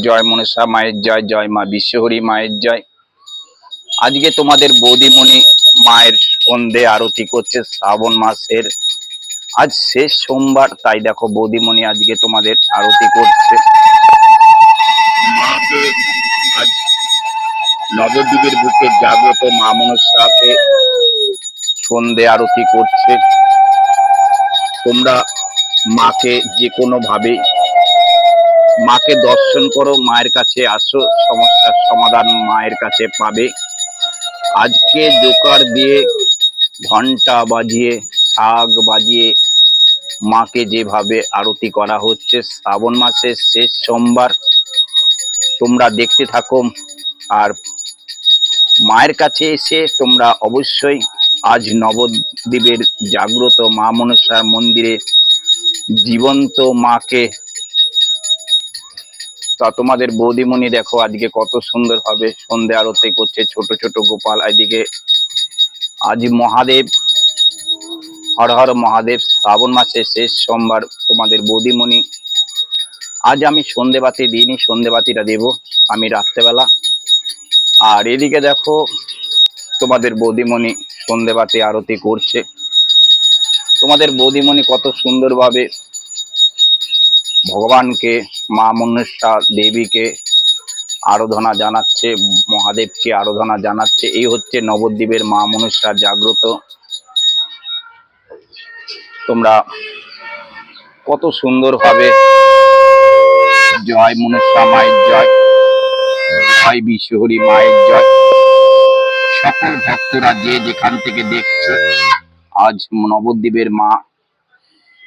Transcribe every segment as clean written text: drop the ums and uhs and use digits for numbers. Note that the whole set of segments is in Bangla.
জয় মনসা মায়ের জয়, জয় মা বিশ্বহরী মায়ের জয়। আজকে তোমাদের বৌদিমণি মায়ের সন্ধে আরতি করছে শ্রাবণ মাসের আজ শেষ সোমবার, তাই দেখো বৌদিমণি আজকে তোমাদের আরতি করছে। মাকে আজ নবদ্বীপের বুকে জাগ্রত মা মনসাকে সন্ধে আরতি করছে। তোমরা মাকে যে কোনো ভাবে মাকে দর্শন করো, মায়ের কাছে আসো, সমস্যার সমাধান মায়ের কাছে পাবে। আজকে জোকার দিয়ে ঘন্টা বাজিয়ে শাক বাজিয়ে মাকে যেভাবে আরতি করা হচ্ছে শ্রাবণ মাসের শেষ সোমবার, তোমরা দেখতে থাকো। আর মায়ের কাছে এসে তোমরা অবশ্যই আজ নবদ্বীপের জাগ্রত মা মনসার মন্দিরে জীবন্ত মাকে, তা তোমাদের বৌদিমণি দেখো আজকে কত সুন্দর ভাবে সন্ধে আরতি করছে। ছোট ছোট গোপাল এদিকে আজ মহাদেব, হর হর মহাদেব, শ্রাবণ মাসের শেষ সোমবার তোমাদের বৌদিমণি আজ আমি সন্ধেবাতি দিইনি, সন্ধেবাতিটা দেব আমি রাত্রেবেলা। আর এদিকে দেখো তোমাদের বৌদিমণি সন্ধেবাতি আরতি করছে। তোমাদের বৌদিমণি কত সুন্দরভাবে ভগবানকে, মা মনসা দেবীকে আরাধনা জানাচ্ছে, মহাদেবকে আরাধনা জানাচ্ছে। এই হচ্ছে নবদ্বীপের মা মনসা জাগ্রত। তোমরা কত সুন্দরভাবে জয় মনসা মায়ের জয়, জয় বিশ্বহরী মায়ের জয়। সকল ভক্তরা যে যেখান থেকে দেখছে আজ নবদ্বীপের মা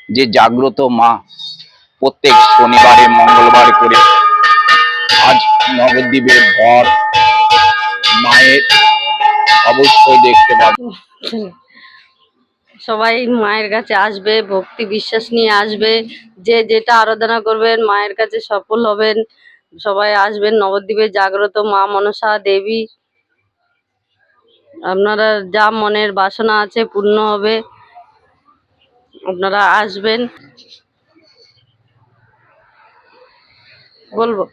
যে জাগ্রত মা, প্রত্যেক শনিবারে মঙ্গলবার করে আজ নবদ্বীপের ঘর মায়ের অবশ্যই দেখতে পাবে। সবাই মায়ের কাছে আসবে, ভক্তি বিশ্বাস নিয়ে আসবে, যে যেটা আরাধনা করবেন মায়ের কাছে সফল হবেন। সবাই আসবেন, নবদ্বীপে জাগ্রত মা মনসা দেবী। আপনারা যা মনের বাসনা আছে পূর্ণ হবে, আপনারা আসবেন। বলবো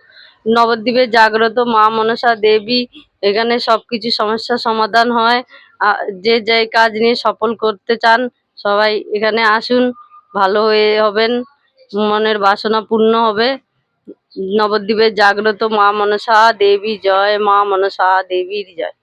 নবদ্বীপে জাগ্রত মা মনসা দেবী, এখানে সবকিছু সমস্যার সমাধান হয়। যে যে কাজ নিয়ে সফল করতে চান সবাই এখানে আসুন, ভালো হয়ে হবেন, মনের বাসনা পূর্ণ হবে। নবদ্বীপে জাগ্রত মা মনসা দেবী জয়, মা মনসা দেবীর জয়।